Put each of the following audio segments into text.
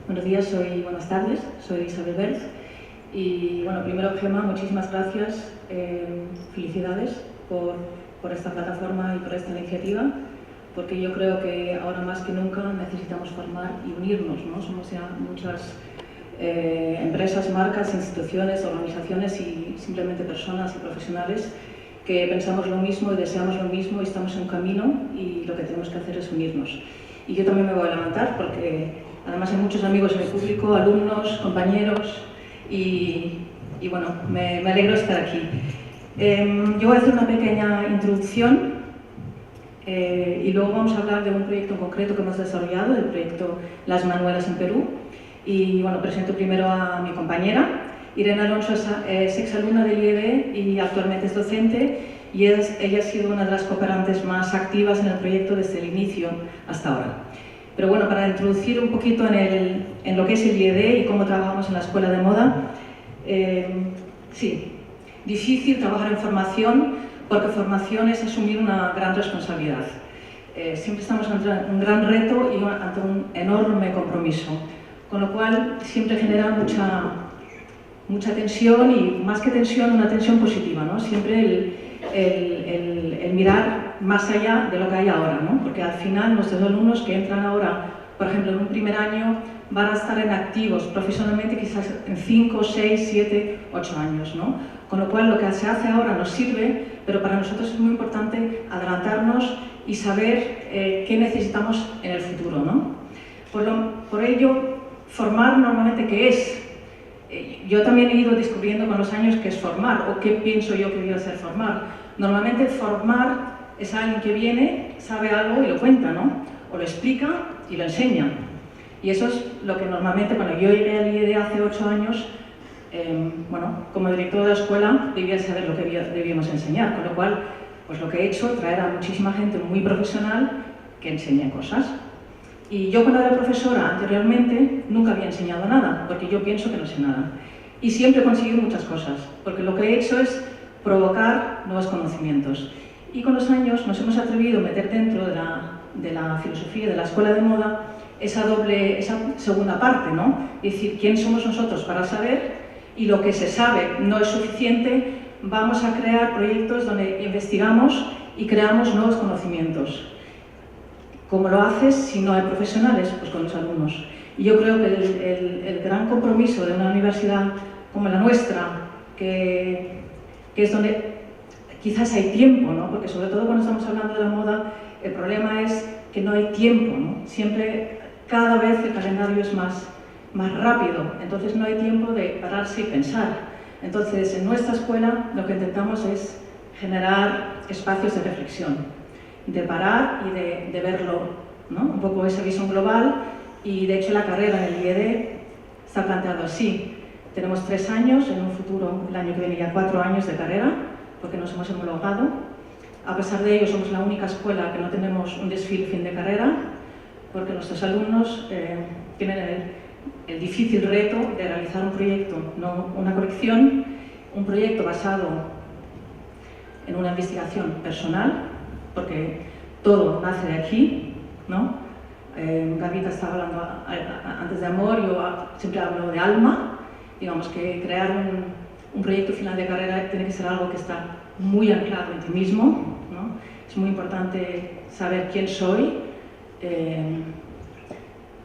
Buenos días, buenas tardes, soy Isabel Berz y bueno, primero Gemma, muchísimas gracias, felicidades por esta plataforma y por esta iniciativa, porque yo creo que ahora más que nunca necesitamos formar y unirnos, ¿no? Somos ya muchas empresas, marcas, instituciones, organizaciones y simplemente personas y profesionales que pensamos lo mismo y deseamos lo mismo y estamos en un camino y lo que tenemos que hacer es unirnos. Y yo también me voy a levantar porque además hay muchos amigos en el público, alumnos, compañeros y bueno, me alegro de estar aquí. Yo voy a hacer una pequeña introducción y luego vamos a hablar de un proyecto en concreto que hemos desarrollado, el proyecto Las Manuelas en Perú. Y bueno, presento primero a mi compañera. Irene Alonso es exalumna del IED y actualmente es docente y ella ha sido una de las cooperantes más activas en el proyecto desde el inicio hasta ahora. Pero bueno, para introducir un poquito en lo que es el IED y cómo trabajamos en la Escuela de Moda, sí, difícil trabajar en formación porque formación es asumir una gran responsabilidad. Siempre estamos ante un gran reto y ante un enorme compromiso, con lo cual siempre genera mucha tensión y más que tensión, una tensión positiva, ¿no? Siempre el mirar más allá de lo que hay ahora, ¿no? Porque al final nuestros alumnos que entran ahora, por ejemplo, en un primer año, van a estar en activos profesionalmente quizás en 5, 6, 7, 8 años, ¿no? Con lo cual lo que se hace ahora nos sirve, pero para nosotros es muy importante adelantarnos y saber qué necesitamos en el futuro, ¿no? Por ello, formar normalmente, ¿qué es? Yo también he ido descubriendo con los años qué es formar o qué pienso yo que debe ser formar. Normalmente formar es alguien que viene, sabe algo y lo cuenta, ¿no? O lo explica y lo enseña. Y eso es lo que normalmente, cuando yo llegué al IED hace 8 años, bueno, como director de la escuela debía saber lo que debíamos enseñar, con lo cual, pues lo que he hecho, traer a muchísima gente muy profesional que enseñe cosas. Y yo cuando era profesora anteriormente nunca había enseñado nada, porque yo pienso que no sé nada. Y siempre he conseguido muchas cosas, porque lo que he hecho es provocar nuevos conocimientos. Y con los años nos hemos atrevido a meter dentro de la filosofía de la escuela de moda esa segunda parte, ¿no? Es decir, ¿quién somos nosotros para saber? Y lo que se sabe no es suficiente, vamos a crear proyectos donde investigamos y creamos nuevos conocimientos. ¿Cómo lo haces si no hay profesionales? Pues con los alumnos. Y yo creo que el gran compromiso de una universidad como la nuestra, que es donde quizás hay tiempo, ¿no? Porque sobre todo cuando estamos hablando de la moda, el problema es que no hay tiempo, ¿no? Siempre, cada vez el calendario es más rápido, entonces no hay tiempo de pararse y pensar. Entonces, en nuestra escuela lo que intentamos es generar espacios de reflexión, de parar y de verlo, ¿no? Un poco esa visión global, y de hecho la carrera en el IED está planteado así. Tenemos 3 años, en un futuro, el año que viene ya 4 años de carrera, porque nos hemos homologado. A pesar de ello, somos la única escuela que no tenemos un desfile fin de carrera, porque nuestros alumnos tienen el difícil reto de realizar un proyecto, no una colección, un proyecto basado en una investigación personal, porque todo nace de aquí, ¿no? Gavita estaba hablando antes de amor, yo siempre hablo de alma. Digamos que crear un proyecto final de carrera tiene que ser algo que está muy anclado en ti mismo, ¿no? Es muy importante saber quién soy,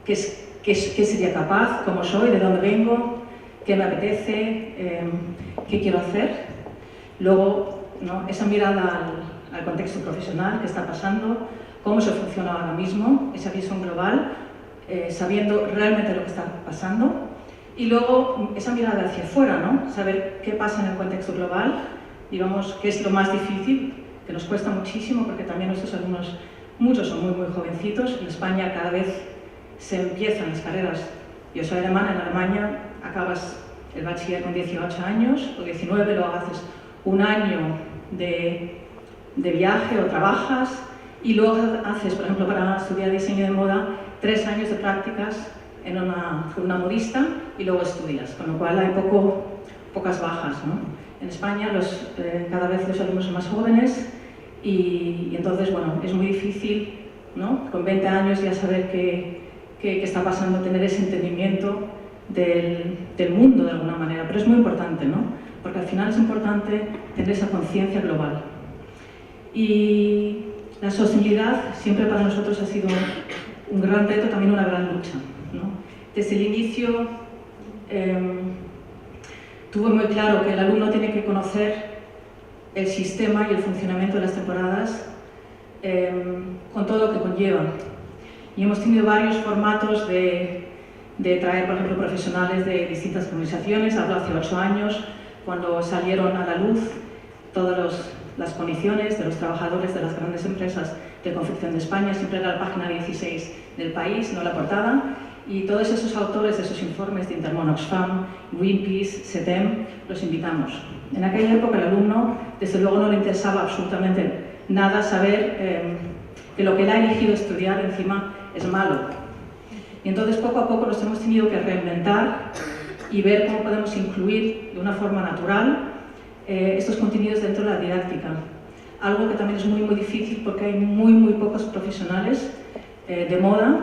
qué sería capaz, cómo soy, de dónde vengo, qué me apetece, qué quiero hacer. Luego, ¿no? Esa mirada al contexto profesional, qué está pasando, cómo se funciona ahora mismo, esa visión global, sabiendo realmente lo que está pasando. Y luego esa mirada hacia afuera, ¿no? Saber qué pasa en el contexto global, digamos, que es lo más difícil, que nos cuesta muchísimo, porque también nuestros alumnos, muchos son muy jovencitos. En España cada vez se empiezan las carreras. Yo soy alemana, en Alemania acabas el bachiller con 18 años o 19, luego haces un año de viaje o trabajas y luego haces, por ejemplo, para estudiar diseño de moda, 3 años de prácticas en una modista y luego estudias, con lo cual hay pocas bajas, ¿no? En España cada vez los alumnos son más jóvenes y entonces, bueno, es muy difícil, ¿no? Con 20 años ya saber qué que está pasando, tener ese entendimiento del mundo de alguna manera, pero es muy importante, ¿no? Porque al final es importante tener esa conciencia global. Y la sostenibilidad siempre para nosotros ha sido un gran reto, también una gran lucha, ¿no? Desde el inicio tuve muy claro que el alumno tiene que conocer el sistema y el funcionamiento de las temporadas con todo lo que conlleva. Y hemos tenido varios formatos de traer, por ejemplo, profesionales de distintas organizaciones. Hablo hace 8 años, cuando salieron a la luz todas las condiciones de los trabajadores de las grandes empresas de confección de España. Siempre era la página 16 del País, no la portada. Y todos esos autores de esos informes de Intermón, Oxfam, Greenpeace, SETEM, los invitamos. En aquella época el alumno, desde luego, no le interesaba absolutamente nada saber que lo que él ha elegido estudiar encima es malo. Y entonces poco a poco nos hemos tenido que reinventar y ver cómo podemos incluir de una forma natural estos contenidos dentro de la didáctica. Algo que también es muy difícil porque hay muy pocos profesionales de moda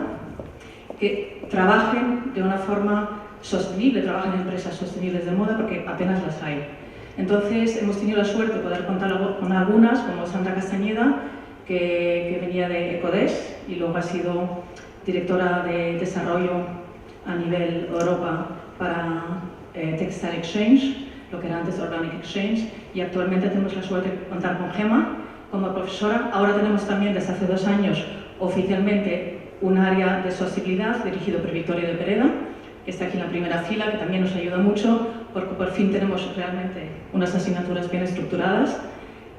que trabajen de una forma sostenible, trabajen en empresas sostenibles de moda, porque apenas las hay. Entonces hemos tenido la suerte de poder contar con algunas, como Sandra Castañeda, que venía de Ecodesk y luego ha sido directora de desarrollo a nivel Europa para Textile Exchange, lo que era antes Organic Exchange, y actualmente tenemos la suerte de contar con Gemma como profesora. Ahora tenemos también, desde hace 2 años, oficialmente un área de sostenibilidad dirigido por Victoria de Pereda, que está aquí en la primera fila, que también nos ayuda mucho, porque por fin tenemos realmente unas asignaturas bien estructuradas,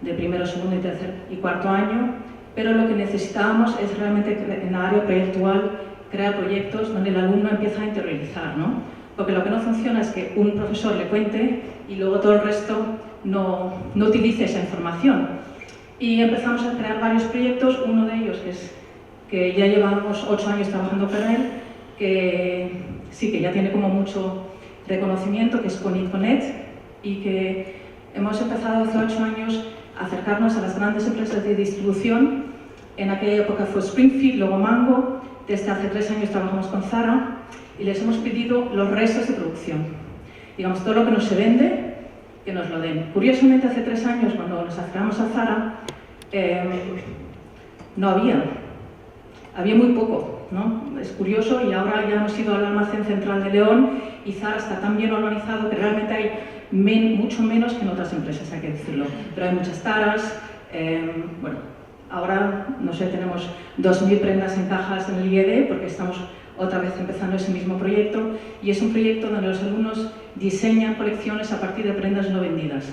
de primero, segundo, tercer y cuarto año, pero lo que necesitábamos es realmente en la área proyectual crear proyectos donde el alumno empieza a interiorizar, ¿no? Porque lo que no funciona es que un profesor le cuente y luego todo el resto no utilice esa información. Y empezamos a crear varios proyectos, uno de ellos que ya llevamos 8 años trabajando con él, que sí que ya tiene como mucho reconocimiento, que es CONIT, y que hemos empezado hace 8 años a acercarnos a las grandes empresas de distribución. En aquella época fue Springfield, luego Mango. Desde hace 3 años trabajamos con Zara y les hemos pedido los restos de producción. Digamos, todo lo que no se vende, que nos lo den. Curiosamente, hace 3 años, cuando nos acercamos a Zara, no había muy poco, ¿no? Es curioso, y ahora ya hemos ido al almacén central de León y Zara está tan bien organizado que realmente hay mucho menos que en otras empresas, hay que decirlo. Pero hay muchas taras, bueno, ahora, no sé, tenemos 2.000 prendas en cajas en el IED porque estamos otra vez empezando ese mismo proyecto, y es un proyecto donde los alumnos diseñan colecciones a partir de prendas no vendidas,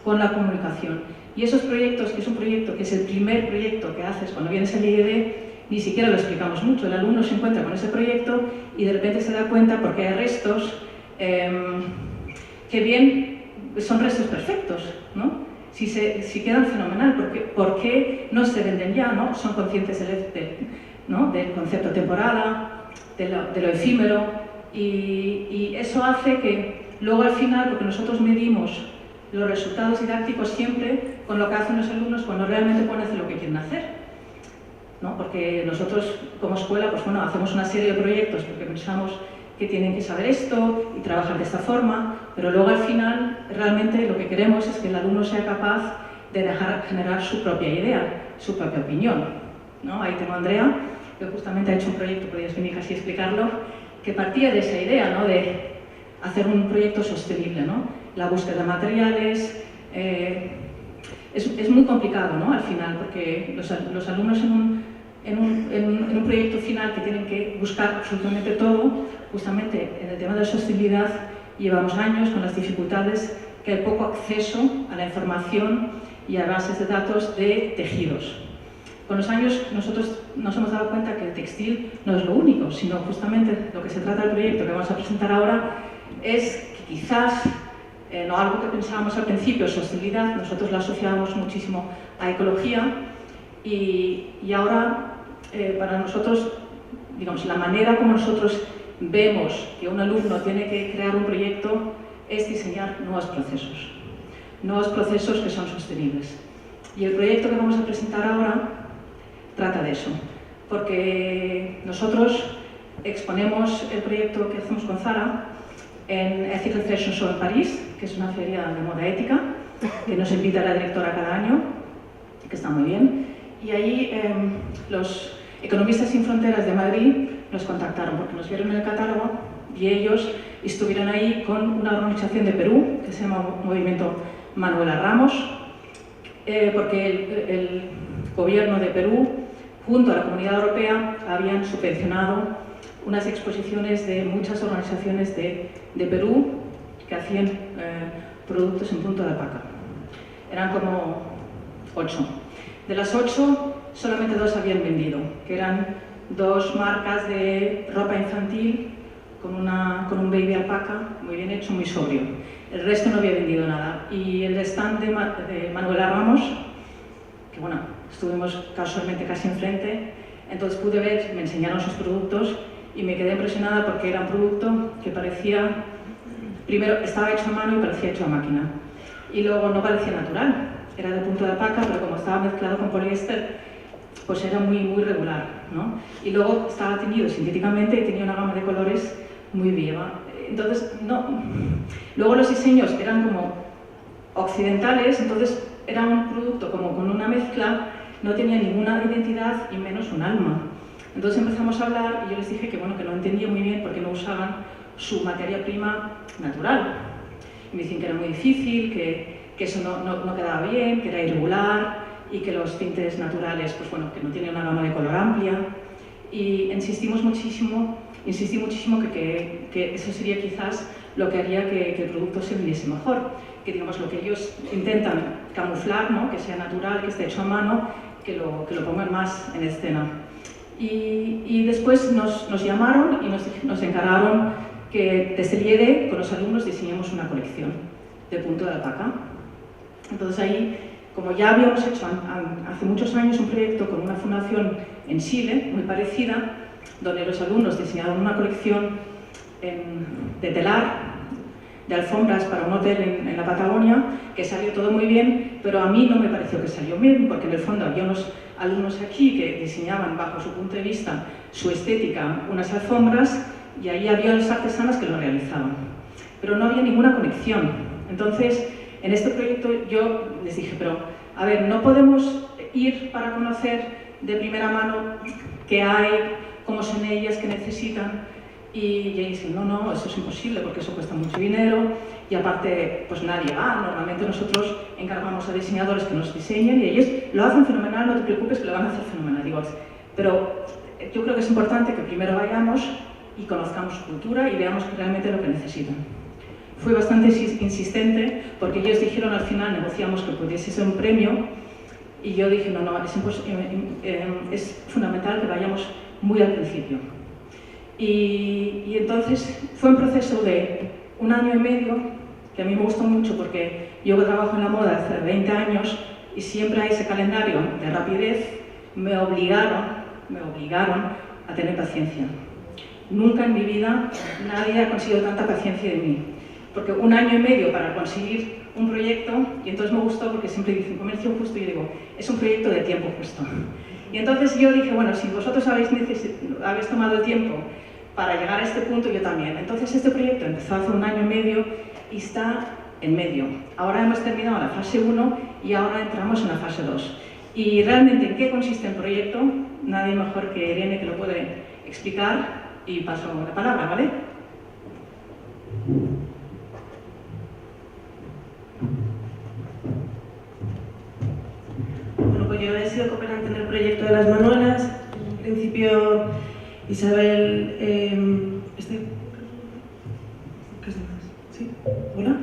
con la comunicación. Y esos proyectos, que es un proyecto que es el primer proyecto que haces cuando vienes al IED, ni siquiera lo explicamos mucho. El alumno se encuentra con ese proyecto y de repente se da cuenta porque hay restos que bien son restos perfectos, ¿no? Si quedan fenomenal, ¿por qué no se venden ya, ¿no? Son conscientes del concepto temporada, de lo efímero, y eso hace que luego al final, porque nosotros medimos los resultados didácticos siempre con lo que hacen los alumnos cuando realmente pueden hacer lo que quieren hacer, ¿no? Porque nosotros como escuela, pues bueno, hacemos una serie de proyectos porque pensamos que tienen que saber esto y trabajar de esta forma, pero luego al final realmente lo que queremos es que el alumno sea capaz de dejar generar su propia idea, su propia opinión, ¿no? Ahí tengo a Andrea, que justamente ha hecho un proyecto, podrías venir casi a explicarlo, que partía de esa idea, ¿no? De hacer un proyecto sostenible, ¿no? La búsqueda de materiales, es muy complicado, ¿no? Al final, porque los alumnos en un proyecto final que tienen que buscar absolutamente todo, justamente en el tema de la sostenibilidad llevamos años con las dificultades, que hay poco acceso a la información y a bases de datos de tejidos. Con los años nosotros nos hemos dado cuenta que el textil no es lo único, sino justamente lo que se trata del proyecto que vamos a presentar ahora es que quizás, no algo que pensábamos al principio, sostenibilidad, nosotros lo asociábamos muchísimo a ecología, y ahora para nosotros, digamos, la manera como nosotros vemos que un alumno tiene que crear un proyecto es diseñar nuevos procesos que son sostenibles. Y el proyecto que vamos a presentar ahora trata de eso, porque nosotros exponemos el proyecto que hacemos con Zara en Ethical Fashion Show en París, que es una feria de moda ética, que nos invita la directora cada año, que está muy bien. Y ahí los Economistas Sin Fronteras de Madrid nos contactaron porque nos vieron en el catálogo y ellos estuvieron ahí con una organización de Perú que se llama Movimiento Manuela Ramos, porque el gobierno de Perú, junto a la Comunidad Europea, habían subvencionado unas exposiciones de muchas organizaciones de Perú que hacían productos en punto de alpaca. Eran como 8. De las 8, solamente 2 habían vendido, que eran 2 marcas de ropa infantil con un baby alpaca muy bien hecho, muy sobrio. El resto no había vendido nada. Y el stand de Manuela Ramos, que bueno, estuvimos casualmente casi enfrente, entonces pude ver, me enseñaron sus productos y me quedé impresionada porque era un producto que parecía, primero estaba hecho a mano y parecía hecho a máquina. Y luego no parecía natural, era de punto de alpaca, pero como estaba mezclado con poliéster, pues era muy, muy regular, ¿no? Y luego estaba teñido sintéticamente y tenía una gama de colores muy viva. Entonces, no. Luego los diseños eran como occidentales, entonces era un producto como con una mezcla, no tenía ninguna identidad y menos un alma. Entonces empezamos a hablar y yo les dije que, bueno, que no entendía muy bien por qué no usaban su materia prima natural. Y me dicen que era muy difícil, que eso no quedaba bien, que era irregular y que los tintes naturales, pues bueno, que no tienen una gama de color amplia. Y insistí muchísimo que eso sería quizás lo que haría que el producto se vendiese mejor. Que digamos lo que ellos intentan camuflar, ¿no? Que sea natural, que esté hecho a mano, que lo pongan más en escena. Y después nos llamaron y nos encargaron que desde el IED con los alumnos diseñemos una colección de punto de alpaca. Entonces ahí, como ya habíamos hecho hace muchos años un proyecto con una fundación en Chile, muy parecida, donde los alumnos diseñaron una colección de telar, de alfombras para un hotel en la Patagonia, que salió todo muy bien, pero a mí no me pareció que salió bien, porque en el fondo había unos alumnos aquí que diseñaban bajo su punto de vista, su estética, unas alfombras, y ahí había las artesanas que lo realizaban. Pero no había ninguna conexión. Entonces, en este proyecto yo les dije, pero a ver, no podemos ir para conocer de primera mano qué hay, cómo son ellas, qué necesitan. Y ella dice, no, eso es imposible porque eso cuesta mucho dinero y aparte pues nadie va. Normalmente nosotros encargamos a diseñadores que nos diseñen y ellos lo hacen fenomenal, no te preocupes que lo van a hacer fenomenal. Digo, pero yo creo que es importante que primero vayamos y conozcamos su cultura y veamos realmente lo que necesitan. Fui bastante insistente porque ellos dijeron al final, negociamos que pudiese ser un premio y yo dije, no, es fundamental que vayamos muy al principio. Y entonces fue un proceso de 1 año y medio que a mí me gustó mucho porque yo que trabajo en la moda hace 20 años y siempre hay ese calendario de rapidez, me obligaron a tener paciencia. Nunca en mi vida nadie ha conseguido tanta paciencia de mí. Porque 1 año y medio para conseguir un proyecto, y entonces me gustó porque siempre dicen comercio justo, y yo digo, es un proyecto de tiempo justo. Y entonces yo dije, bueno, si vosotros habéis tomado el tiempo para llegar a este punto, yo también. Entonces este proyecto empezó hace 1 año y medio y está en medio. Ahora hemos terminado la fase 1 y ahora entramos en la fase 2. Y realmente, ¿en qué consiste el proyecto? Nadie mejor que Irene que lo puede explicar y paso la palabra, ¿vale? Bueno, pues yo he sido cooperante en el proyecto de las Manuelas. En principio, Isabel... ¿Qué es más? ¿Sí? ¿Hola?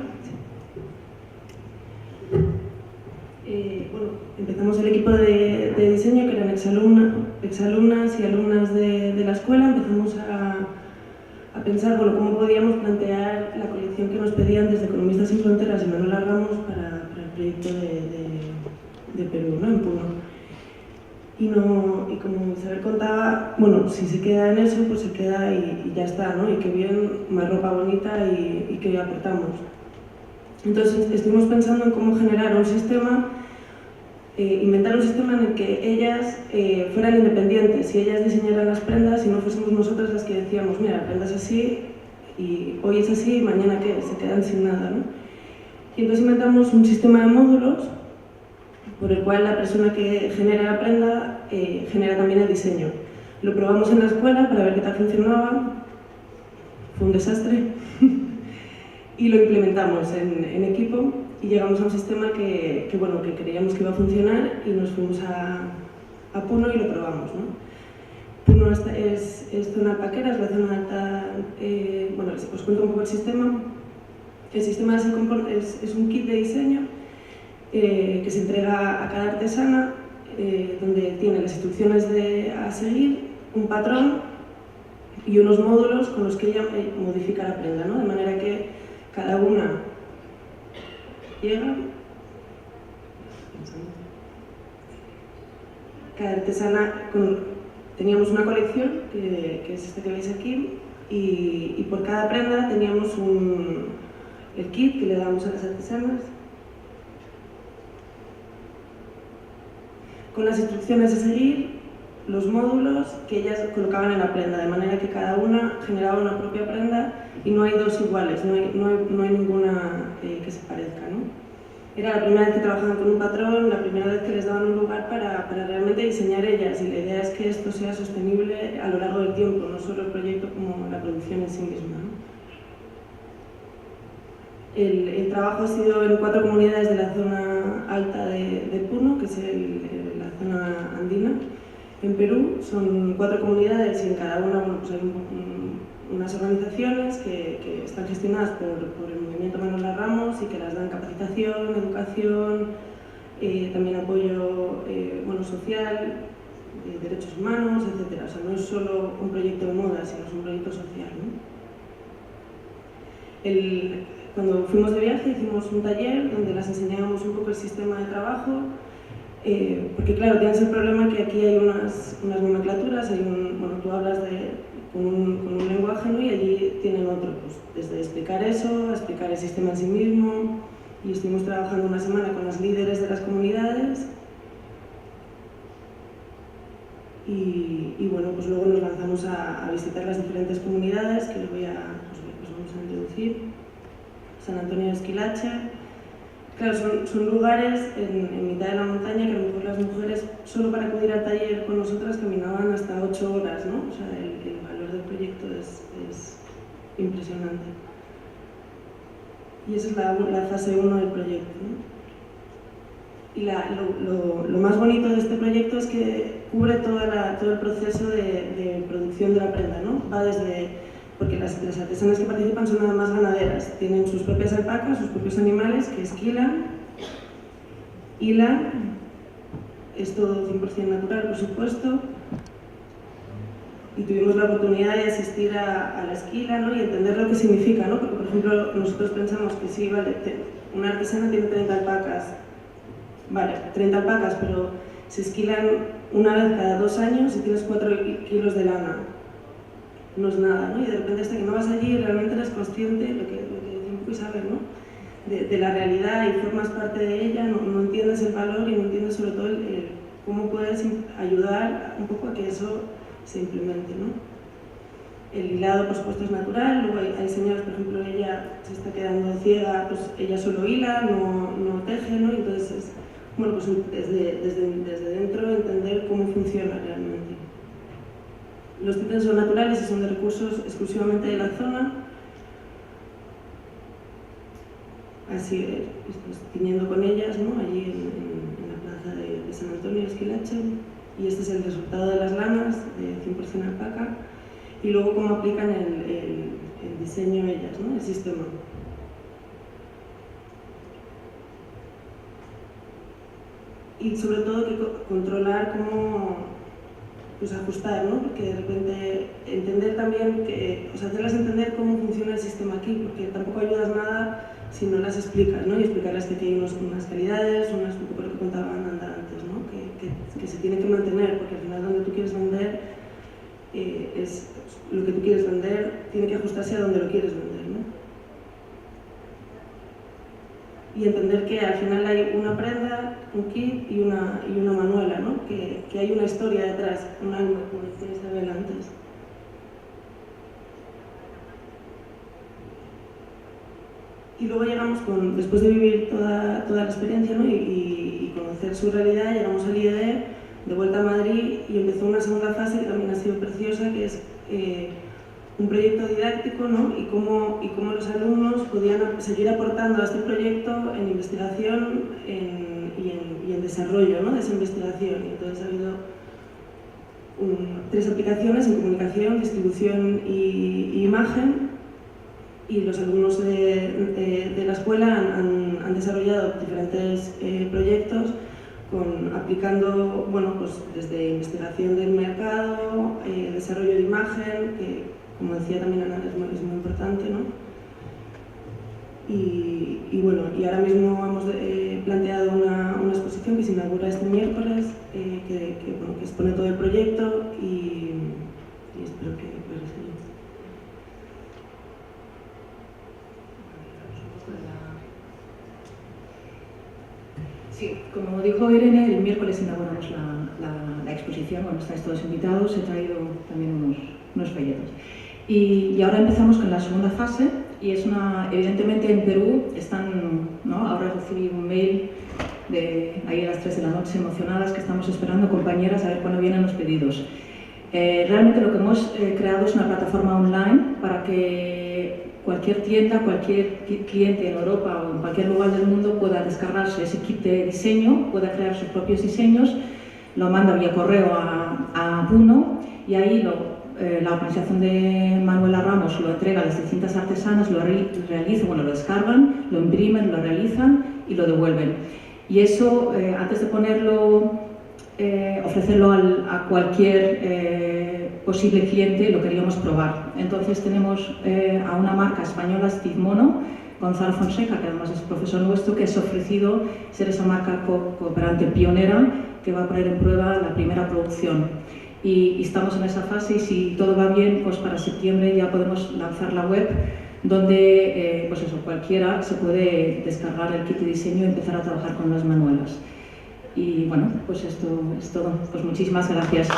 Sí. Bueno, empezamos el equipo de diseño, que eran exalumnas y alumnas de la escuela. Empezamos a pensar, bueno, cómo podíamos plantear la colección que nos pedían desde Economistas Sin Fronteras y Manuela Ramos para el proyecto de Perú, ¿no? En Puno. Y como Isabel contaba, bueno, si se queda en eso, pues se queda y ya está, ¿no? Y qué bien, más ropa bonita y qué aportamos. Entonces, estuvimos pensando en cómo generar un sistema inventar un sistema en el que ellas fueran independientes y ellas diseñaran las prendas y no fuésemos nosotras las que decíamos, mira, la prenda es así y hoy es así y mañana ¿qué? Se quedan sin nada, ¿no? Y entonces inventamos un sistema de módulos por el cual la persona que genera la prenda genera también el diseño. Lo probamos en la escuela para ver qué tal funcionaba, fue un desastre y lo implementamos en equipo y llegamos a un sistema que creíamos que iba a funcionar y nos fuimos a Puno y lo probamos, ¿no? Puno es zona alpaquera, es la zona alta. Bueno, os cuento un poco el sistema. El sistema es un kit de diseño que se entrega a cada artesana, donde tiene las instrucciones a seguir, un patrón y unos módulos con los que ella modifica la prenda, ¿no? De manera que cada una llega, cada artesana teníamos una colección que es esta que veis aquí y por cada prenda teníamos el kit que le damos a las artesanas con las instrucciones a seguir, los módulos que ellas colocaban en la prenda, de manera que cada una generaba una propia prenda y no hay dos iguales, no hay ninguna que se parezca, ¿no? Era la primera vez que trabajaban con un patrón, la primera vez que les daban un lugar para realmente diseñar ellas y la idea es que esto sea sostenible a lo largo del tiempo, no solo el proyecto como la producción en sí misma, ¿no? El trabajo ha sido en 4 comunidades de la zona alta de Puno, que es la zona andina. En Perú son 4 comunidades y en cada una pues hay unas organizaciones que están gestionadas por el movimiento Manuela Ramos y que las dan capacitación, educación, también apoyo social, derechos humanos, etc. O sea, no es solo un proyecto de moda, sino es un proyecto social, ¿no? Cuando fuimos de viaje hicimos un taller donde las enseñábamos un poco el sistema de trabajo, porque claro, tienes el problema que aquí hay unas nomenclaturas, tú hablas con un lenguaje, ¿no? Y allí tienen otro, pues desde explicar eso, a explicar el sistema en sí mismo, y estuvimos trabajando una semana con las líderes de las comunidades y bueno, pues luego nos lanzamos a visitar las diferentes comunidades que os vamos a introducir. San Antonio de Esquilache. Claro, son lugares en mitad de la montaña que a lo mejor las mujeres, solo para acudir al taller con nosotras, caminaban hasta 8 horas, ¿no? O sea, el valor del proyecto es impresionante. Y esa es la fase 1 del proyecto, ¿no? Y lo más bonito de este proyecto es que cubre todo el proceso de producción de la prenda, ¿no? Va porque las artesanas que participan son además ganaderas, tienen sus propias alpacas, sus propios animales que esquilan, hilan, es todo 100% natural, por supuesto, y tuvimos la oportunidad de asistir a la esquila, ¿no? Y entender lo que significa, ¿no? Porque, por ejemplo, nosotros pensamos que sí, vale, una artesana tiene 30 alpacas, vale, 30 alpacas, pero se esquilan una vez cada 2 años y tienes 4 kilos de lana. No es nada, ¿no? Y de repente hasta que no vas allí realmente eres consciente de lo que decimos y sabes, ¿no? De la realidad y formas parte de ella, no entiendes el valor y no entiendes sobre todo cómo puedes ayudar un poco a que eso se implemente, ¿no? El hilado, por supuesto, es natural, luego hay señales, por ejemplo, ella se está quedando ciega, pues ella solo hila, no teje, ¿no? Entonces, pues desde dentro entender cómo funciona realmente. Los títeres son naturales y son de recursos exclusivamente de la zona. Así, tiñendo con ellas, ¿no? Allí en la plaza de San Antonio de Esquilache. Y este es el resultado de las lanas, de 100% alpaca. Y luego cómo aplican el diseño ellas, ¿no? El sistema. Y sobre todo que controlar cómo pues ajustar, ¿no? Porque de repente entender también hacerlas entender cómo funciona el sistema aquí, porque tampoco ayudas nada si no las explicas, ¿no? Y explicarles que aquí hay unas calidades, un poco lo que contaba Ananda antes, ¿no? Que se tiene que mantener, porque al final donde tú quieres vender lo que tú quieres vender tiene que ajustarse a donde lo quieres vender, ¿no? y entender que al final hay una prenda, un kit y una manuela, ¿no? Que hay una historia detrás, un alma, como decía Isabel antes. Y luego llegamos, después de vivir toda la experiencia, ¿no? y conocer su realidad, llegamos al IED, de vuelta a Madrid, y empezó una segunda fase que también ha sido preciosa, que es un proyecto didáctico, ¿no? y cómo los alumnos podían seguir aportando a este proyecto en investigación y en desarrollo, ¿no? de esa investigación. Y entonces ha habido 3 aplicaciones en comunicación, distribución y imagen, y los alumnos de la escuela han desarrollado diferentes proyectos aplicando, bueno, pues desde investigación del mercado, desarrollo de imagen, que como decía también Ana, es muy importante, ¿no? Y bueno, y ahora mismo hemos planteado una exposición que se inaugura este miércoles, que expone todo el proyecto y espero que les ayude. Sí, como dijo Irene, el miércoles inauguramos la exposición, bueno, estáis todos invitados, he traído también unos folletos. Y ahora empezamos con la segunda fase, y es evidentemente en Perú están, ¿no? Ahora recibí un mail ahí a las 3 de la noche, emocionadas, que estamos esperando compañeras a ver cuándo vienen los pedidos. Realmente lo que hemos creado es una plataforma online para que cualquier tienda, cualquier cliente en Europa o en cualquier lugar del mundo pueda descargarse ese kit de diseño, pueda crear sus propios diseños, lo manda vía correo a Puno, y ahí la organización de Manuela Ramos lo entrega a las distintas artesanas, lo realizan, bueno, lo descargan, lo imprimen, lo realizan y lo devuelven. Y eso, antes de ponerlo, ofrecerlo a cualquier posible cliente, lo queríamos probar. Entonces tenemos a una marca española, Steve Mono, Gonzalo Fonseca, que además es profesor nuestro, que se ha ofrecido ser esa marca cooperante pionera que va a poner en prueba la primera producción. Y estamos en esa fase, y si todo va bien, pues para septiembre ya podemos lanzar la web, donde pues eso, cualquiera se puede descargar el kit de diseño y empezar a trabajar con las manuelas. Y bueno, pues esto es todo. Pues muchísimas gracias.